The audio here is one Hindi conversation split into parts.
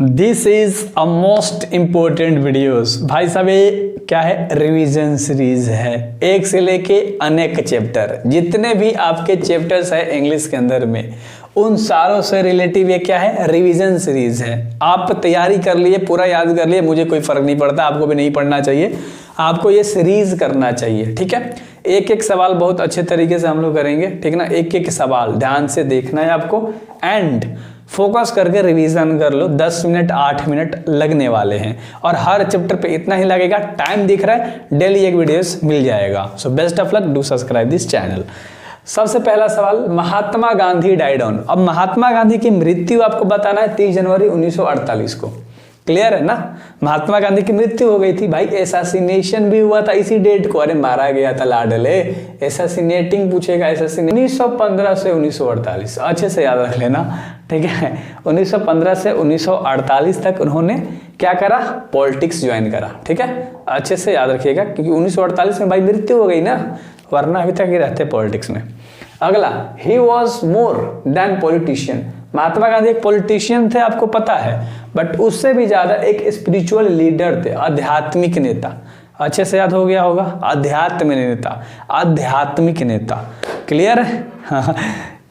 This is a most important videos. भाई साहब ये क्या है, रिवीजन सीरीज है, एक से लेके अनेक चैप्टर, जितने भी आपके चैप्टर्स है इंग्लिश के अंदर में उन सारों से रिलेटिव ये क्या है, रिवीजन सीरीज है। आप तैयारी कर लिए, पूरा याद कर लिए, मुझे कोई फर्क नहीं पड़ता, आपको भी नहीं पढ़ना चाहिए, आपको ये सीरीज करना चाहिए, ठीक है। एक एक सवाल बहुत अच्छे तरीके से हम लोग करेंगे, ठीक ना, एक एक सवाल ध्यान से देखना है आपको एंड फोकस करके रिवीजन कर लो। 10 मिनट 8 मिनट लगने वाले हैं और हर चैप्टर पे इतना ही लगेगा, टाइम दिख रहा है, डेली एक वीडियोस मिल जाएगा। So best of luck, do subscribe this channel. सबसे पहला सवाल, महात्मा गांधी डाइड ऑन। अब महात्मा गांधी की मृत्यु आपको बताना है 30 जनवरी 1948 को, क्लियर है ना। महात्मा गांधी की मृत्यु हो गई थी भाई, एसासिनेशन भी हुआ था इसी डेट को, अरे मारा गया था लाडले, एसासिनेटिंग पूछेगा, 1915 से 1948 अच्छे से याद रख लेना, ठीक है। 1915 से 1948 तक उन्होंने क्या करा, पॉलिटिक्स ज्वाइन करा, ठीक है, अच्छे से याद रखिएगा क्योंकि 1948 में भाई मृत्यु हो गई ना, वरना अभी तक ही रहते पॉलिटिक्स में। अगला, he was more than politician. Mahatma Gandhi एक पॉलिटिशियन थे आपको पता है, बट उससे भी ज्यादा एक स्पिरिचुअल लीडर थे, आध्यात्मिक नेता। अच्छे से याद हो गया होगा, आध्यात्मिक नेता, आध्यात्मिक नेता, क्लियर है। हाँ,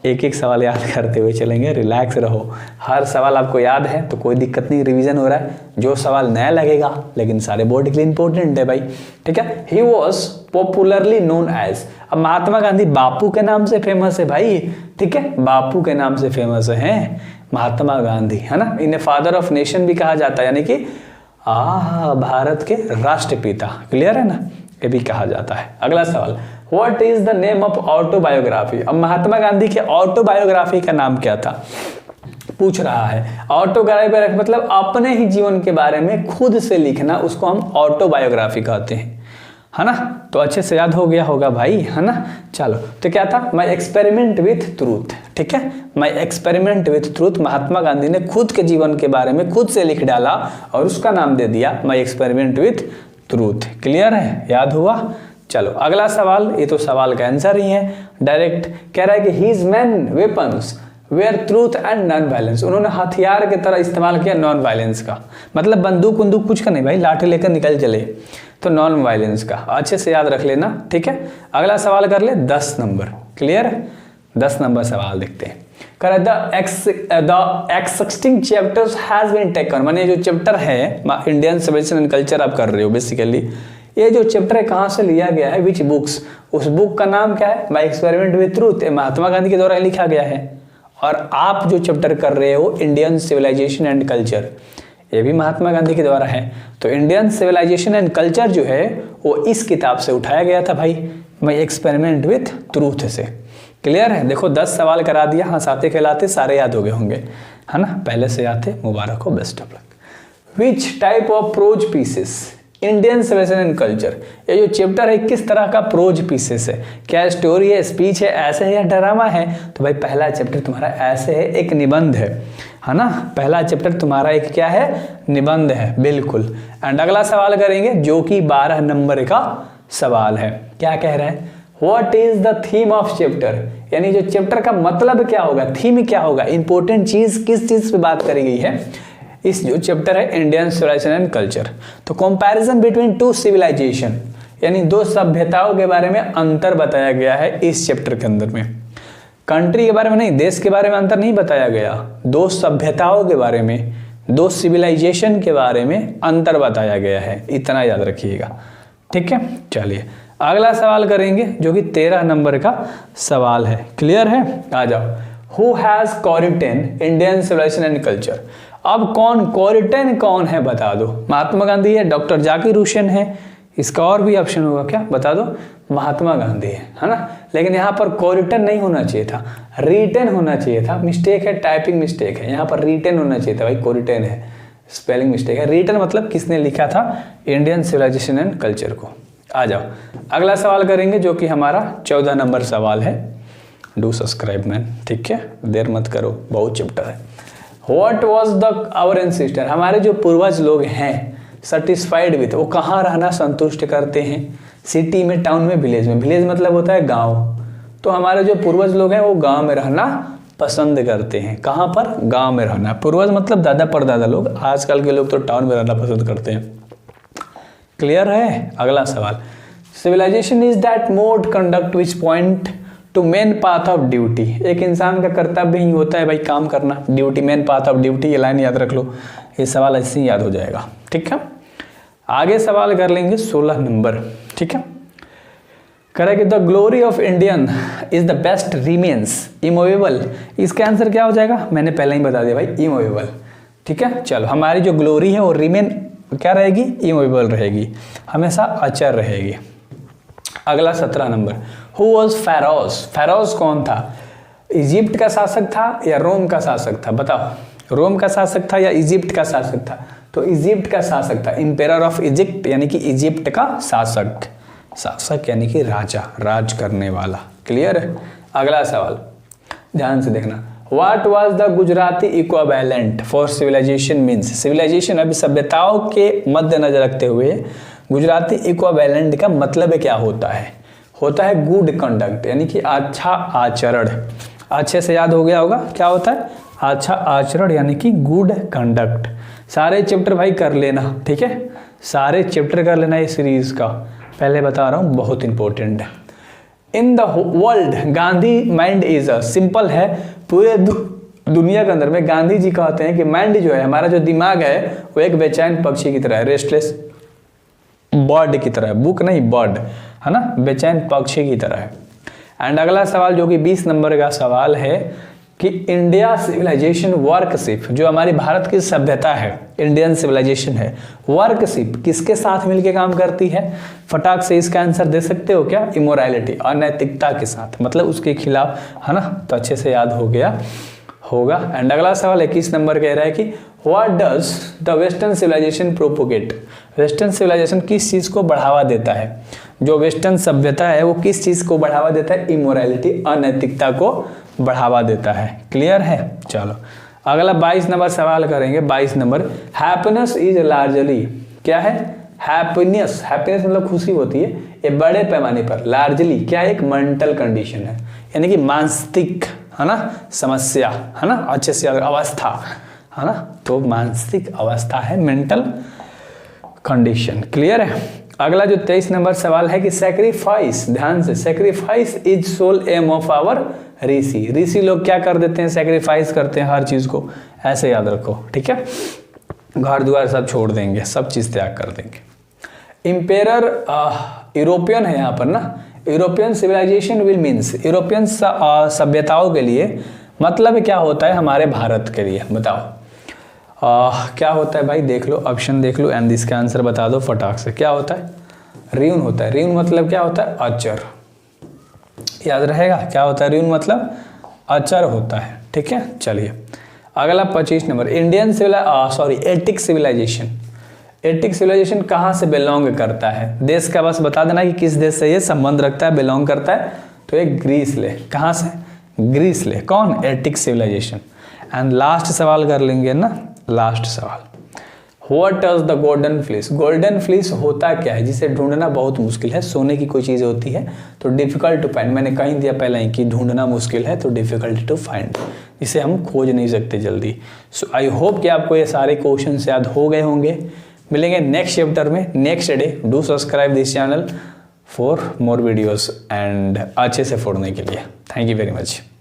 एक एक सवाल याद करते हुए चलेंगे, रिलैक्स रहो, हर सवाल आपको याद है तो कोई दिक्कत नहीं, रिवीजन हो रहा है। जो सवाल नया लगेगा लेकिन सारे बोर्ड के लिए इंपॉर्टेंट है भाई, ठीक है। He was popularly known as. अब महात्मा गांधी बापू के नाम से फेमस है भाई, ठीक है, बापू के नाम से फेमस है महात्मा गांधी, है ना। इन्हें फादर ऑफ नेशन भी कहा जाता है, यानी कि भारत के राष्ट्रपिता, क्लियर है ना, ये भी कहा जाता है। अगला सवाल, what is the name of autobiography. अब महात्मा गांधी के ऑटोबायोग्राफी का नाम क्या था पूछ रहा है। ऑटोबायोग्राफी मतलब अपने ही जीवन के बारे में खुद से लिखना, उसको हम ऑटोबायोग्राफी कहते हैं, है ना। तो अच्छे से याद हो गया होगा भाई, है ना। चलो, तो क्या था, माई एक्सपेरिमेंट विथ ट्रूथ, ठीक है, my experiment with truth. Mahatma Gandhi ने खुद के जीवन के बारे में खुद से लिख डाला और उसका नाम दे दिया my experiment with truth, clear है, याद हुआ। चलो अगला सवाल, ये तो सवाल का आंसर ही है, डायरेक्ट कह रहा है कि his main weapons were truth and non violence. उन्होंने हथियार की तरह इस्तेमाल किया नॉन वायलेंस का, मतलब बंदूक उंदूक कुछ का नहीं भाई, लाठी लेकर निकल चले, तो नॉन वायलेंस का, अच्छे से याद रख लेना, ठीक है। अगला सवाल कर ले 10 नंबर, क्लियर है। 10 नंबर सवाल देखते हैं। कर the existing chapters has been taken, माने जो चैप्टर है इंडियन सिविलाइजेशन एंड कल्चर आप कर रहे हो बेसिकली, ये जो चैप्टर है कहाँ से लिया गया है, विच बुक्स, उस बुक का नाम क्या है, my experiment with truth, Mahatma Gandhi के द्वारा लिखा गया है। और आप जो चैप्टर कर रहे हो इंडियन सिविलाइजेशन एंड कल्चर, ये भी महात्मा गांधी के द्वारा है। तो इंडियन सिविलाइजेशन एंड कल्चर जो है वो इस किताब से उठाया गया था भाई, माई एक्सपेरिमेंट विथ ट्रूथ से, क्लियर है। देखो 10 सवाल करा दिया, हाँ साथे कहलाते, सारे याद हो गए होंगे, है ना, पहले से याद थे, मुबारक हो, best of luck. Which type of prose pieces Indian civilisation and culture, ये जो चैप्टर है किस तरह का प्रोज पीसेस है, क्या स्टोरी है, स्पीच है, ऐसे है या ड्रामा है। तो भाई पहला चैप्टर तुम्हारा ऐसे है, एक निबंध है ना, पहला चैप्टर तुम्हारा एक क्या है, निबंध है, बिल्कुल। एंड अगला सवाल करेंगे जो कि 12 नंबर का सवाल है, क्या कह रहे हैं, what is the theme of chapter, यानी जो चैप्टर का मतलब क्या होगा, थीम क्या होगा, इंपॉर्टेंट चीज किस चीज पे बात करी गई है इस जो चैप्टर है इंडियन सिविलाइजेशन एंड कल्चर। तो कंपैरिजन बिटवीन टू सिविलाइजेशन, यानी दो सभ्यताओं के बारे में अंतर बताया गया है इस चैप्टर के अंदर में। कंट्री के बारे में नहीं, देश के बारे में अंतर नहीं बताया गया, दो सभ्यताओं के बारे में, दो सिविलाइजेशन के बारे में अंतर बताया गया है, इतना याद रखिएगा, ठीक है। चलिए अगला सवाल करेंगे जो कि 13 नंबर का सवाल है, क्लियर है, आ जाओ। हु हैज कोरिटेन इंडियन सिविलाइजेशन एंड कल्चर। अब कौन कोरिटेन कौन है बता दो, महात्मा गांधी है, डॉक्टर जाकिर हुसैन है, इसका और भी ऑप्शन होगा क्या बता दो, महात्मा गांधी है ना। लेकिन यहाँ पर कोरिटेन नहीं होना चाहिए था, रिटेन होना चाहिए था, मिस्टेक है, टाइपिंग मिस्टेक है, यहाँ पर रिटेन होना चाहिए था भाई, कोरिटेन है, स्पेलिंग मिस्टेक है। रिटेन मतलब किसने लिखा था इंडियन सिविलाइजेशन एंड कल्चर को। आ जाओ अगला सवाल करेंगे जो कि हमारा 14 नंबर सवाल है, डू सब्सक्राइब मैन, ठीक है, देर मत करो, बहुत चैप्टर है। What was the our ancestor, हमारे जो पूर्वज लोग हैं सेटिस्फाइड विथ, वो कहाँ रहना संतुष्ट करते हैं, सिटी में, टाउन में, विलेज में। विलेज मतलब होता है गांव, तो हमारे जो पूर्वज लोग हैं वो गांव में रहना पसंद करते हैं। कहाँ पर? गांव में रहना। पूर्वज मतलब दादा परदादा लोग, आजकल के लोग तो टाउन में रहना पसंद करते हैं। क्लियर है? अगला सवाल, civilization is that mode conduct which point to man path of duty. एक इंसान का कर्तव्य ही होता है भाई काम करना, duty, main path of duty, ये लाइन याद रख लो, ये सवाल ऐसे ही याद हो जाएगा। ठीक है, आगे सवाल कर लेंगे 16 नंबर। ठीक है, करेंगे the glory of Indian is the best remains immovable. इसका आंसर क्या हो जाएगा? मैंने पहले ही बता दिया भाई, इमूवेबल। ठीक है, चलो, हमारी जो ग्लोरी है वो रिमेन क्या रहेगी? इमूवेबल रहेगी, हमेशा अचर रहेगी। अगला 17 number, who was Feroz. Feroz कौन था? इजिप्ट का शासक था या रोम का शासक था? बताओ, रोम का शासक था या इजिप्ट का शासक था? तो इजिप्ट का शासक था, इंपेरर ऑफ इजिप्ट, यानी कि इजिप्ट का शासक। शासक यानी कि राजा, राज करने वाला। क्लियर है? अगला सवाल ध्यान से देखना, what was the Gujarati equivalent for civilization means. Civilization अभी सभ्यताओं के मद्देनजर रखते हुए गुजराती इक्विवेलेंट का मतलब क्या होता है? होता है गुड कंडक्ट, यानी कि अच्छा आचरण। अच्छे से याद हो गया होगा, क्या होता है? अच्छा आचरण यानी कि गुड कंडक्ट। सारे चैप्टर भाई कर लेना, ठीक है, सारे चैप्टर कर लेना इस सीरीज का, पहले बता रहा हूँ, बहुत इंपॉर्टेंट है। In the world Gandhi mind is a, simple है, पूरे दुनिया के अंदर में गांधी जी कहते हैं कि माइंड जो है, हमारा जो दिमाग है, वो एक बेचैन पक्षी की तरह है, रेस्टलेस बर्ड की तरह है, बुक नहीं बर्ड, है ना, बेचैन पक्षी की तरह है। एंड अगला सवाल जो कि 20 नंबर का सवाल है कि इंडिया सिविलाइजेशन वर्कशिप, जो हमारी भारत की सभ्यता है, इंडियन सिविलाइजेशन है, वर्कशिप किसके साथ मिलके काम करती है? फटाक से इसका आंसर दे सकते हो क्या? इमोरलिटी, अनैतिकता के साथ, मतलब उसके खिलाफ, है ना, तो अच्छे से याद हो गया होगा। एंड अगला सवाल 21 नंबर कह रहा है कि what does the western civilization propagate. Western civilization किस चीज को बढ़ावा देता है? जो वेस्टर्न सभ्यता है वो किस चीज को बढ़ावा देता है? इमोरलिटी, अनैतिकता को बढ़ावा देता है। क्लियर है? चलो, अगला 22 नंबर सवाल करेंगे। 22 नंबर, हैप्पीनेस इज लार्जली, क्या है? हैप्पीनेस, हैप्पीनेस मतलब खुशी होती है, ये बड़े पैमाने पर, लार्जली क्या है? एक मेंटल कंडीशन है, यानी कि मानसिक, है ना, समस्या, है ना, अच्छे से अवस्था, है ना, तो मानसिक अवस्था है, मेंटल कंडीशन। क्लियर है? अगला जो 23 नंबर सवाल है कि सैक्रिफाइस, ध्यान से, sacrifice is sole aim of our rishi. ऋषि लोग क्या कर देते हैं? सैक्रिफाइस करते हैं हर चीज को, ऐसे याद रखो, ठीक है, घर द्वार सब छोड़ देंगे, सब चीज त्याग कर देंगे। इंपेरर यूरोपियन है यहाँ पर ना, European civilization will means, European सभ्यताओं के लिए मतलब क्या होता है हमारे भारत के लिए? बताओ क्या होता है भाई? देख लो, ऑप्शन देख लो एंड इसका आंसर बता दो फटाक से। क्या होता है? र्यून होता है। र्यून मतलब क्या होता है? अचर, याद रहेगा, क्या होता है? र्यून मतलब अचर होता है, ठीक है। चलिए अगला 25 number, Indian ethic civilization. Ethic civilization कहाँ से बिलोंग करता है? देश का बस बता देना कि किस देश से ये संबंध रखता है, बिलोंग करता है, तो एक ग्रीस ले। कहाँ से? ग्रीस ले। कौन? Attic civilisation. एंड लास्ट सवाल कर लेंगे ना, लास्ट सवाल, what is the golden fleece. Golden fleece होता क्या है जिसे ढूंढना बहुत मुश्किल है? सोने की कोई चीज़ होती है तो डिफिकल्ट टू फाइंड, मैंने कहीं दिया पहले ही कि ढूंढना मुश्किल है तो डिफिकल्ट टू फाइंड, इसे हम खोज नहीं सकते जल्दी। सो आई होप कि आपको ये सारे क्वेश्चन याद हो गए होंगे। मिलेंगे नेक्स्ट चैप्टर में next day. Do subscribe this channel for more videos and अच्छे से पढ़ने के लिए। Thank you very much.